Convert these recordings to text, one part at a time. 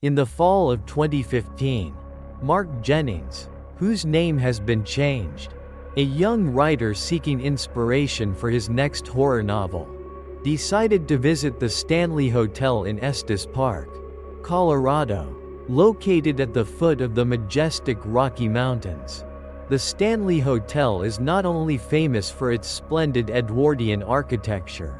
In the fall of 2015, Mark Jennings, whose name has been changed, a young writer seeking inspiration for his next horror novel, decided to visit the Stanley Hotel in Estes Park, Colorado, located at the foot of the majestic Rocky Mountains. The Stanley Hotel is not only famous for its splendid Edwardian architecture,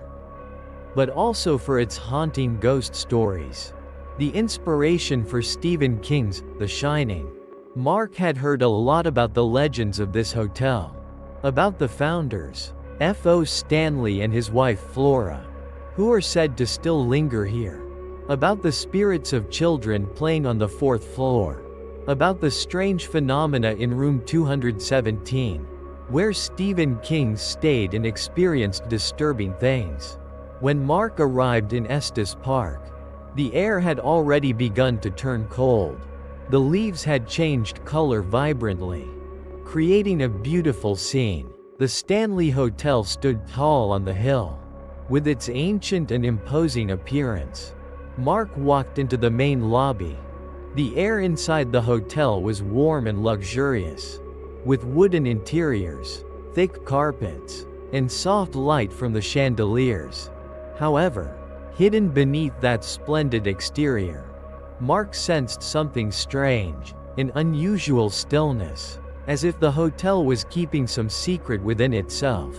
but also for its haunting ghost stories. The inspiration for Stephen King's The Shining. Mark had heard a lot about the legends of this hotel, about the founders, F.O. Stanley and his wife Flora, who are said to still linger here, about the spirits of children playing on the 4th floor, about the strange phenomena in room 217, where Stephen King stayed and experienced disturbing things. When Mark arrived in Estes Park, the air had already begun to turn cold. The leaves had changed color vibrantly, creating a beautiful scene. The Stanley Hotel stood tall on the hill, with its ancient and imposing appearance. Mark walked into the main lobby. The air inside the hotel was warm and luxurious, with wooden interiors, thick carpets, and soft light from the chandeliers. However, hidden beneath that splendid exterior, Mark sensed something strange, an unusual stillness, as if the hotel was keeping some secret within itself.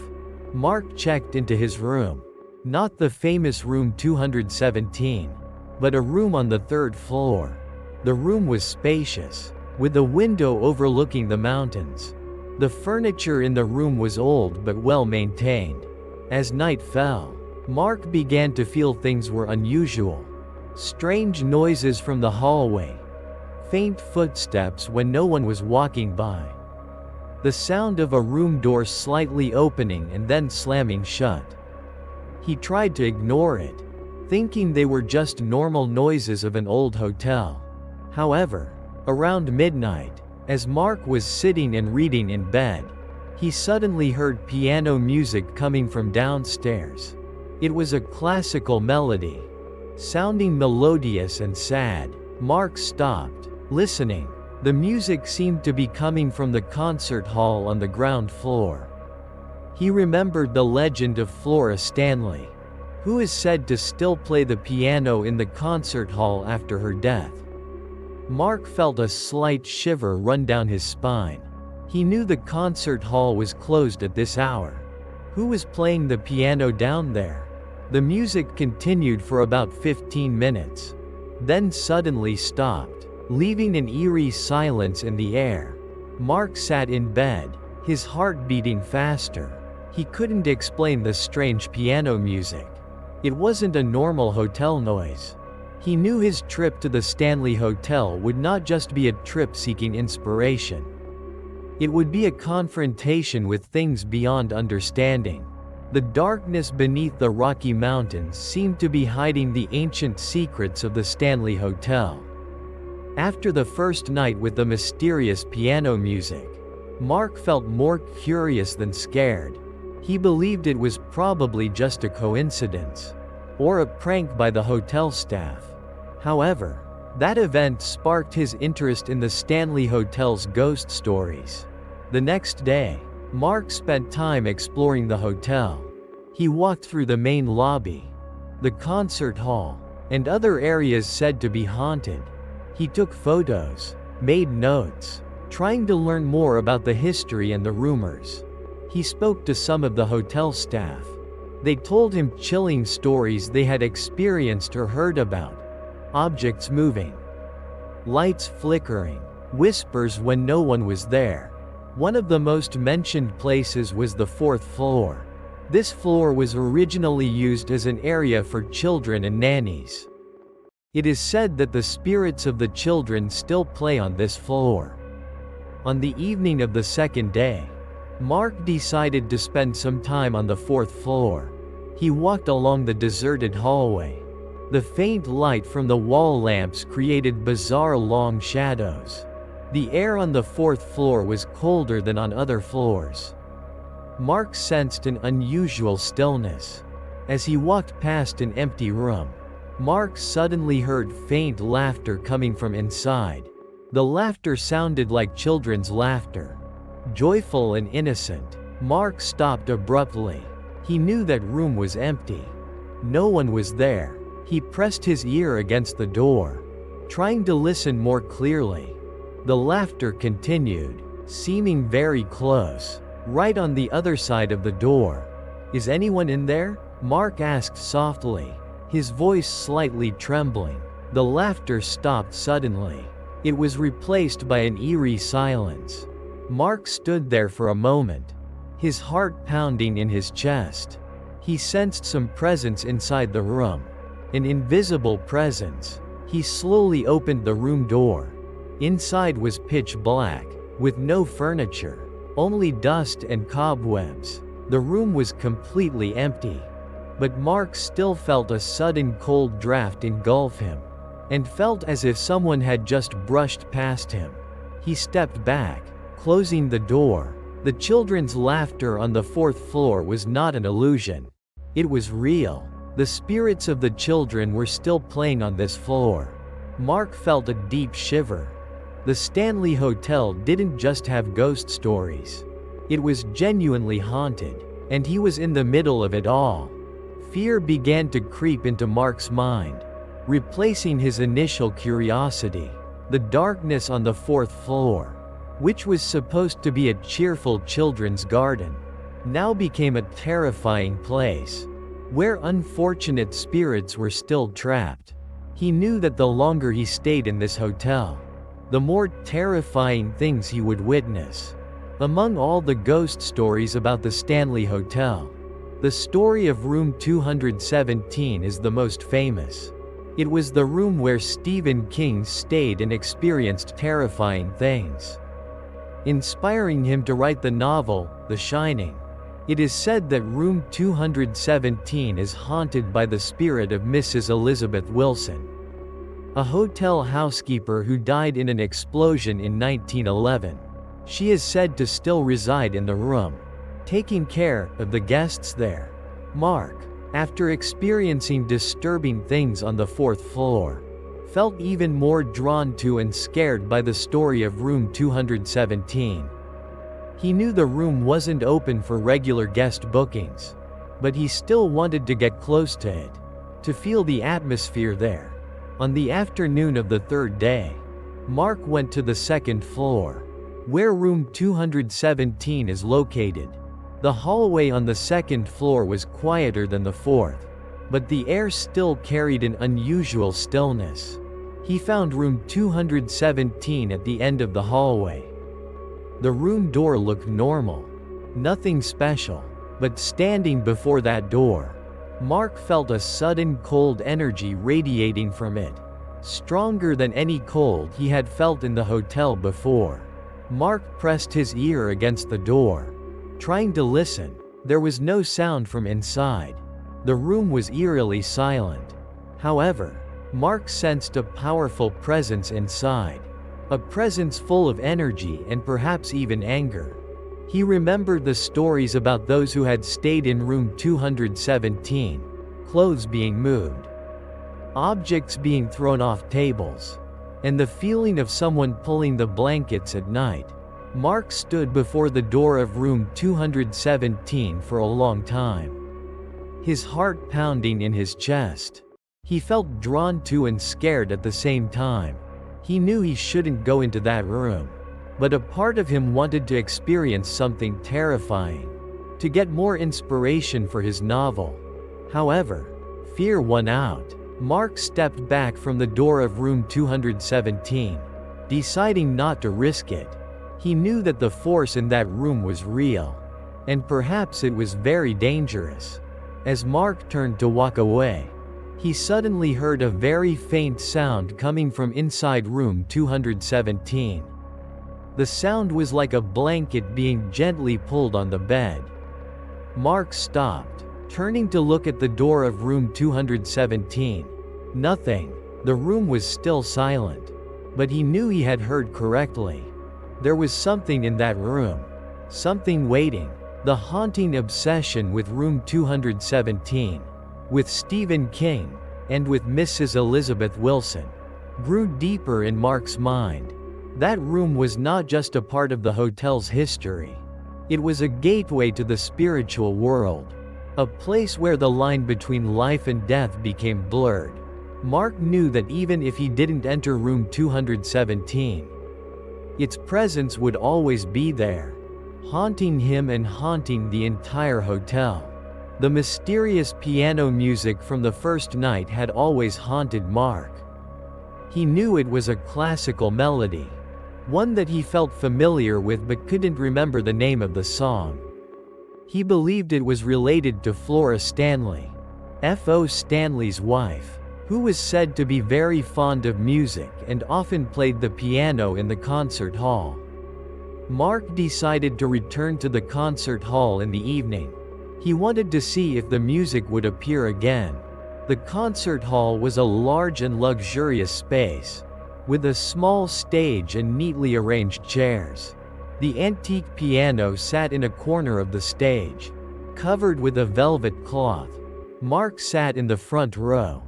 Mark checked into his room, not the famous room 217, but a room on the 3rd floor. The room was spacious, with a window overlooking the mountains. The furniture in the room was old but well maintained. As night fell, Mark began to feel things were unusual. Strange noises from the hallway, faint footsteps when no one was walking by, the sound of a room door slightly opening and then slamming shut. He tried to ignore it, thinking they were just normal noises of an old hotel. However, around midnight, as Mark was sitting and reading in bed, he suddenly heard piano music coming from downstairs. It was a classical melody, sounding melodious and sad. Mark stopped, listening. The music seemed to be coming from the concert hall on the ground floor. He remembered the legend of Flora Stanley, who is said to still play the piano in the concert hall after her death. Mark felt a slight shiver run down his spine. He knew the concert hall was closed at this hour. Who was playing the piano down there? The music continued for about 15 minutes, then suddenly stopped, leaving an eerie silence in the air. Mark sat in bed, his heart beating faster. He couldn't explain the strange piano music. It wasn't a normal hotel noise. He knew his trip to the Stanley Hotel would not just be a trip seeking inspiration. It would be a confrontation with things beyond understanding. The darkness beneath the Rocky Mountains seemed to be hiding the ancient secrets of the Stanley Hotel. After the first night with the mysterious piano music, Mark felt more curious than scared. He believed it was probably just a coincidence, or a prank by the hotel staff. However, that event sparked his interest in the Stanley Hotel's ghost stories. The next day, Mark spent time exploring the hotel. He walked through the main lobby, the concert hall, and other areas said to be haunted. He took photos, made notes, trying to learn more about the history and the rumors. He spoke to some of the hotel staff. They told him chilling stories they had experienced or heard about. Objects moving, lights flickering, whispers when no one was there. One of the most mentioned places was the 4th floor. This floor was originally used as an area for children and nannies. It is said that the spirits of the children still play on this floor. On the evening of the second day, Mark decided to spend some time on the 4th floor. He walked along the deserted hallway. The faint light from the wall lamps created bizarre long shadows. The air on the 4th floor was colder than on other floors. Mark sensed an unusual stillness. As he walked past an empty room, Mark suddenly heard faint laughter coming from inside. The laughter sounded like children's laughter. Joyful and innocent. Mark stopped abruptly. He knew that room was empty. No one was there. He pressed his ear against the door, trying to listen more clearly. The laughter continued, seeming very close, right on the other side of the door. "Is anyone in there?" Mark asked softly, his voice slightly trembling. The laughter stopped suddenly. It was replaced by an eerie silence. Mark stood there for a moment, his heart pounding in his chest. He sensed some presence inside the room, an invisible presence. He slowly opened the room door. Inside was pitch black, with no furniture, only dust and cobwebs. The room was completely empty. But Mark still felt a sudden cold draft engulf him, and felt as if someone had just brushed past him. He stepped back, closing the door. The children's laughter on the 4th floor was not an illusion. It was real. The spirits of the children were still playing on this floor. Mark felt a deep shiver. The Stanley Hotel didn't just have ghost stories. It was genuinely haunted, and he was in the middle of it all. Fear began to creep into Mark's mind, replacing his initial curiosity. The darkness on the 4th floor, which was supposed to be a cheerful children's garden, now became a terrifying place, where unfortunate spirits were still trapped. He knew that the longer he stayed in this hotel, the more terrifying things he would witness. Among all the ghost stories about the Stanley Hotel, the story of room 217 is the most famous. It was the room where Stephen King stayed and experienced terrifying things, inspiring him to write the novel, The Shining. It is said that room 217 is haunted by the spirit of Mrs. Elizabeth Wilson, a hotel housekeeper who died in an explosion in 1911. She is said to still reside in the room, taking care of the guests there. Mark, after experiencing disturbing things on the 4th floor, felt even more drawn to and scared by the story of room 217. He knew the room wasn't open for regular guest bookings, but he still wanted to get close to it, to feel the atmosphere there. On the afternoon of the 3rd day, Mark went to the 2nd floor, where room 217 is located. The hallway on the 2nd floor was quieter than the 4th, but the air still carried an unusual stillness. He found room 217 at the end of the hallway. The room door looked normal, nothing special, but standing before that door, Mark felt a sudden cold energy radiating from it, stronger than any cold he had felt in the hotel before. Mark pressed his ear against the door, trying to listen. There was no sound from inside. The room was eerily silent. However, Mark sensed a powerful presence inside, a presence full of energy and perhaps even anger. He remembered the stories about those who had stayed in room 217, clothes being moved, objects being thrown off tables, and the feeling of someone pulling the blankets at night. Mark stood before the door of room 217 for a long time, his heart pounding in his chest. He felt drawn to and scared at the same time. He knew he shouldn't go into that room, but a part of him wanted to experience something terrifying, to get more inspiration for his novel. However, fear won out. Mark stepped back from the door of room 217, deciding not to risk it. He knew that the force in that room was real, and perhaps it was very dangerous. As Mark turned to walk away, he suddenly heard a very faint sound coming from inside room 217. The sound was like a blanket being gently pulled on the bed. Mark stopped, turning to look at the door of room 217. Nothing. The room was still silent, but he knew he had heard correctly. There was something in that room, something waiting. The haunting obsession with room 217, with Stephen King, and with Mrs. Elizabeth Wilson, grew deeper in Mark's mind. That room was not just a part of the hotel's history. It was a gateway to the spiritual world, a place where the line between life and death became blurred. Mark knew that even if he didn't enter room 217, its presence would always be there, haunting him and haunting the entire hotel. The mysterious piano music from the first night had always haunted Mark. He knew it was a classical melody, one that he felt familiar with but couldn't remember the name of the song. He believed it was related to Flora Stanley, F.O. Stanley's wife, who was said to be very fond of music and often played the piano in the concert hall. Mark decided to return to the concert hall in the evening. He wanted to see if the music would appear again. The concert hall was a large and luxurious space, with a small stage and neatly arranged chairs. The antique piano sat in a corner of the stage, covered with a velvet cloth. Mark sat in the front row,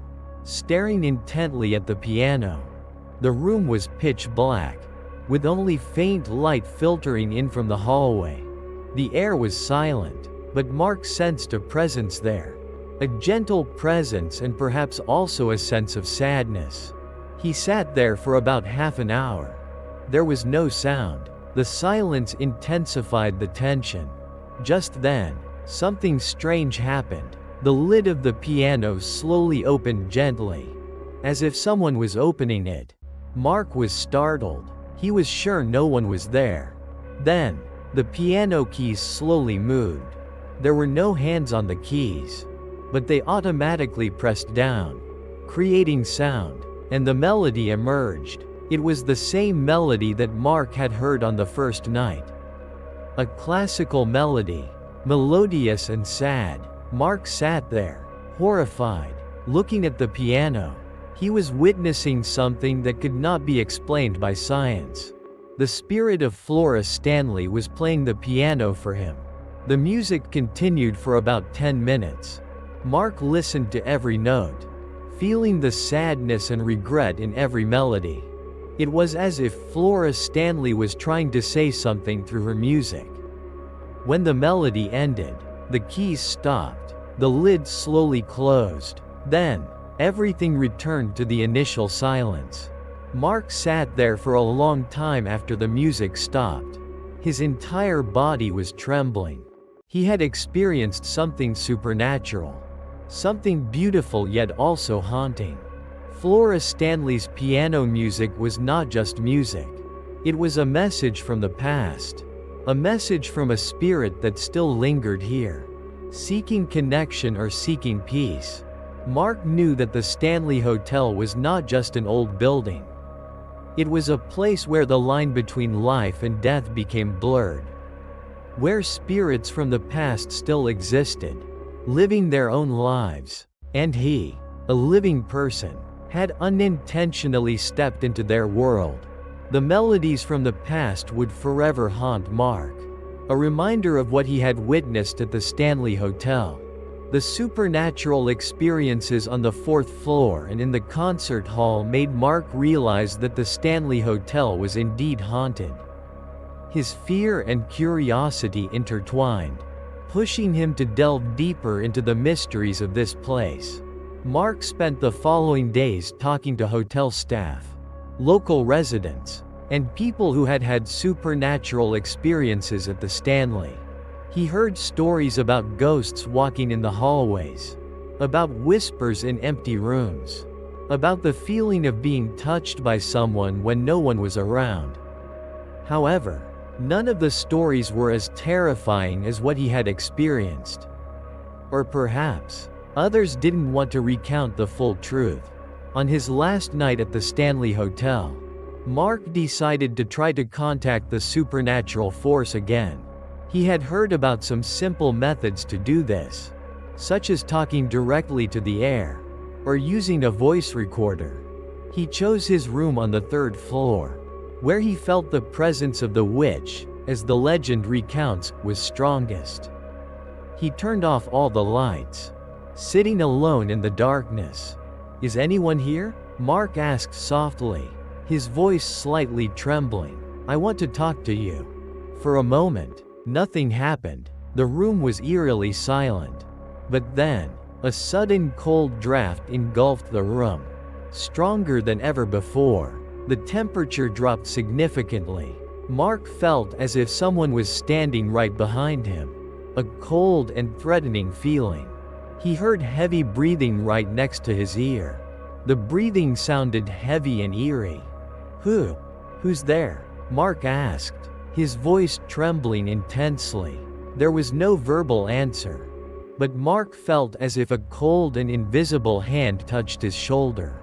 staring intently at the piano. The room was pitch black, with only faint light filtering in from the hallway. The air was silent, but Mark sensed a presence there. A gentle presence and perhaps also a sense of sadness. He sat there for about half an hour. There was no sound. The silence intensified the tension. Just then, something strange happened. The lid of the piano slowly opened gently, as if someone was opening it. Mark was startled. He was sure no one was there. Then, the piano keys slowly moved. There were no hands on the keys, but they automatically pressed down, creating sound, and the melody emerged. It was the same melody that Mark had heard on the first night. A classical melody, melodious and sad. Mark sat there, horrified, looking at the piano. He was witnessing something that could not be explained by science. The spirit of Flora Stanley was playing the piano for him. The music continued for about 10 minutes. Mark listened to every note, feeling the sadness and regret in every melody. It was as if Flora Stanley was trying to say something through her music. When the melody ended, the keys stopped, the lid slowly closed. Then, everything returned to the initial silence. Mark sat there for a long time after the music stopped. His entire body was trembling. He had experienced something supernatural. Something beautiful yet also haunting. Flora Stanley's piano music was not just music. It was a message from the past. A message from a spirit that still lingered here, seeking connection or seeking peace. Mark knew that the Stanley Hotel was not just an old building. It was a place where the line between life and death became blurred, where spirits from the past still existed, living their own lives, and he, a living person, had unintentionally stepped into their world. The melodies from the past would forever haunt Mark, a reminder of what he had witnessed at the Stanley Hotel. The supernatural experiences on the 4th floor and in the concert hall made Mark realize that the Stanley Hotel was indeed haunted. His fear and curiosity intertwined, pushing him to delve deeper into the mysteries of this place. Mark spent the following days talking to hotel staff, local residents, and people who had had supernatural experiences at the Stanley. He heard stories about ghosts walking in the hallways, about whispers in empty rooms, about the feeling of being touched by someone when no one was around. However, none of the stories were as terrifying as what he had experienced. Or perhaps, others didn't want to recount the full truth. On his last night at the Stanley Hotel, Mark decided to try to contact the supernatural force again. He had heard about some simple methods to do this, such as talking directly to the air, or using a voice recorder. He chose his room on the 3rd floor, where he felt the presence of the witch, as the legend recounts, was strongest. He turned off all the lights, sitting alone in the darkness. Is anyone here? Mark asked softly, his voice slightly trembling. I want to talk to you. For a moment, nothing happened. The room was eerily silent. But then, a sudden cold draft engulfed the room. Stronger than ever before, the temperature dropped significantly. Mark felt as if someone was standing right behind him. A cold and threatening feeling. He heard heavy breathing right next to his ear. The breathing sounded heavy and eerie. Who's there? Mark asked, his voice trembling intensely. There was no verbal answer. But Mark felt as if a cold and invisible hand touched his shoulder.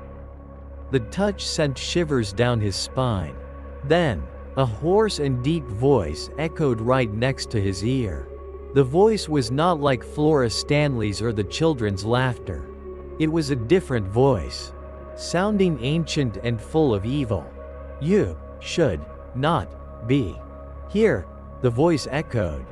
The touch sent shivers down his spine. Then, a hoarse and deep voice echoed right next to his ear. The voice was not like Flora Stanley's or the children's laughter. It was a different voice, sounding ancient and full of evil. You should not be here, the voice echoed,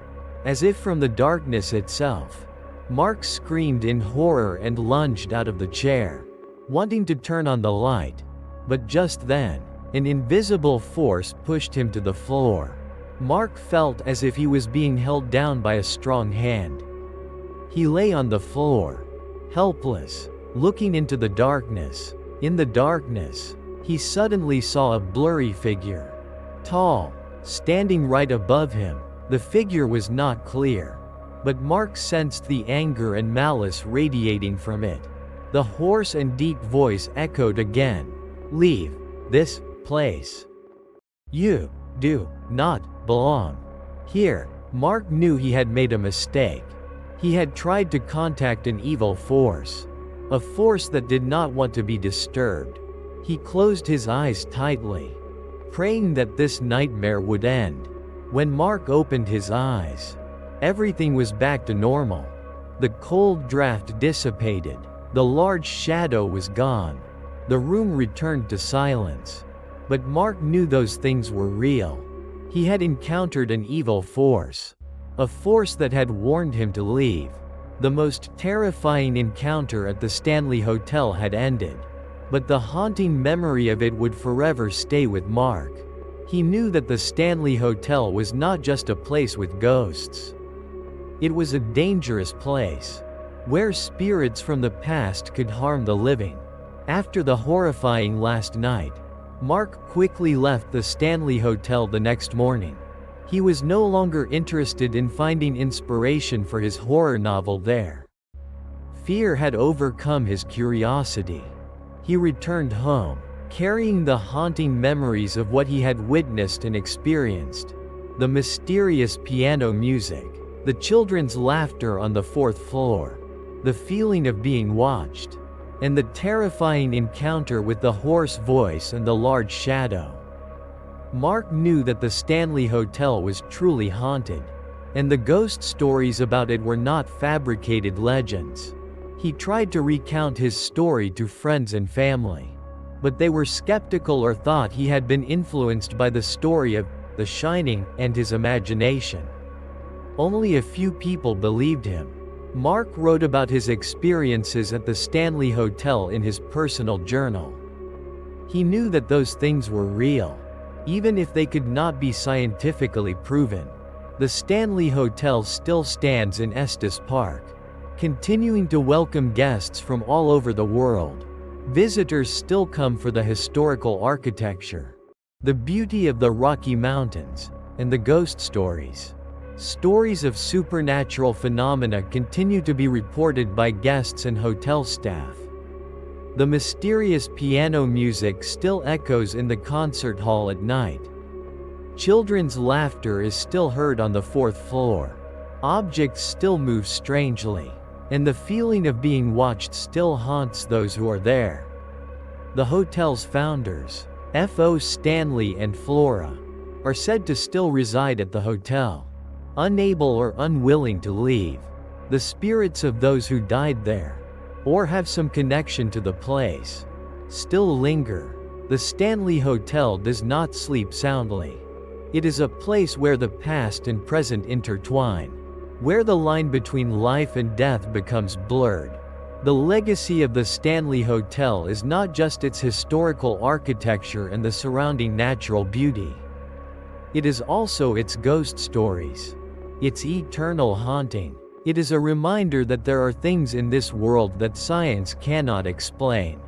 as if from the darkness itself. Mark screamed in horror and lunged out of the chair, wanting to turn on the light. But just then, an invisible force pushed him to the floor. Mark felt as if he was being held down by a strong hand. He lay on the floor, helpless, looking into the darkness. In the darkness, he suddenly saw a blurry figure. Tall, standing right above him. The figure was not clear, but Mark sensed the anger and malice radiating from it. The hoarse and deep voice echoed again. Leave this place. You do not belong here. Mark knew he had made a mistake. He had tried to contact an evil force, a force that did not want to be disturbed. He closed his eyes tightly, praying that this nightmare would end. When Mark opened his eyes, everything was back to normal. The cold draft dissipated. The large shadow was gone. The room returned to silence. But Mark knew those things were real. He had encountered an evil force, a force that had warned him to leave. The most terrifying encounter at the Stanley Hotel had ended, but the haunting memory of it would forever stay with Mark. He knew that the Stanley Hotel was not just a place with ghosts. It was a dangerous place, where spirits from the past could harm the living. After the horrifying last night, Mark quickly left the Stanley Hotel the next morning. He was no longer interested in finding inspiration for his horror novel there. Fear had overcome his curiosity. He returned home, carrying the haunting memories of what he had witnessed and experienced. The mysterious piano music, the children's laughter on the fourth floor, the feeling of being watched, and the terrifying encounter with the hoarse voice and the large shadow. Mark knew that the Stanley Hotel was truly haunted, and the ghost stories about it were not fabricated legends. He tried to recount his story to friends and family, but they were skeptical or thought he had been influenced by the story of The Shining and his imagination. Only a few people believed him. Mark wrote about his experiences at the Stanley Hotel in his personal journal. He knew that those things were real, even if they could not be scientifically proven. The Stanley Hotel still stands in Estes Park, continuing to welcome guests from all over the world. Visitors still come for the historical architecture, the beauty of the Rocky Mountains, and the ghost stories. Stories of supernatural phenomena continue to be reported by guests and hotel staff. The mysterious piano music still echoes in the concert hall at night. Children's laughter is still heard on the fourth floor. Objects still move strangely, and the feeling of being watched still haunts those who are there. The hotel's founders, F.O. Stanley and Flora, are said to still reside at the hotel, unable or unwilling to leave. The spirits of those who died there, or have some connection to the place, still linger. The Stanley Hotel does not sleep soundly. It is a place where the past and present intertwine, where the line between life and death becomes blurred. The legacy of the Stanley Hotel is not just its historical architecture and the surrounding natural beauty. It is also its ghost stories. Its eternal haunting. It is a reminder that there are things in this world that science cannot explain.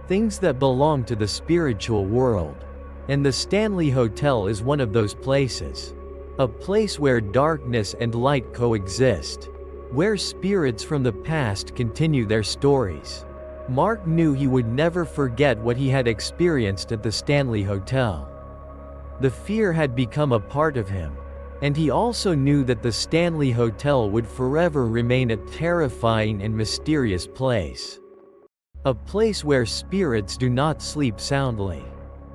Things that belong to the spiritual world. And the Stanley Hotel is one of those places. A place where darkness and light coexist. Where spirits from the past continue their stories. Mark knew he would never forget what he had experienced at the Stanley Hotel. The fear had become a part of him. And he also knew that the Stanley Hotel would forever remain a terrifying and mysterious place. A place where spirits do not sleep soundly.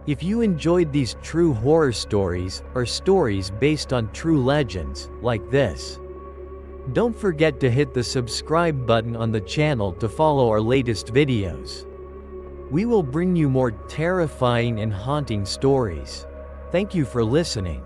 If you enjoyed these true horror stories, or stories based on true legends, like this, don't forget to hit the subscribe button on the channel to follow our latest videos. We will bring you more terrifying and haunting stories. Thank you for listening.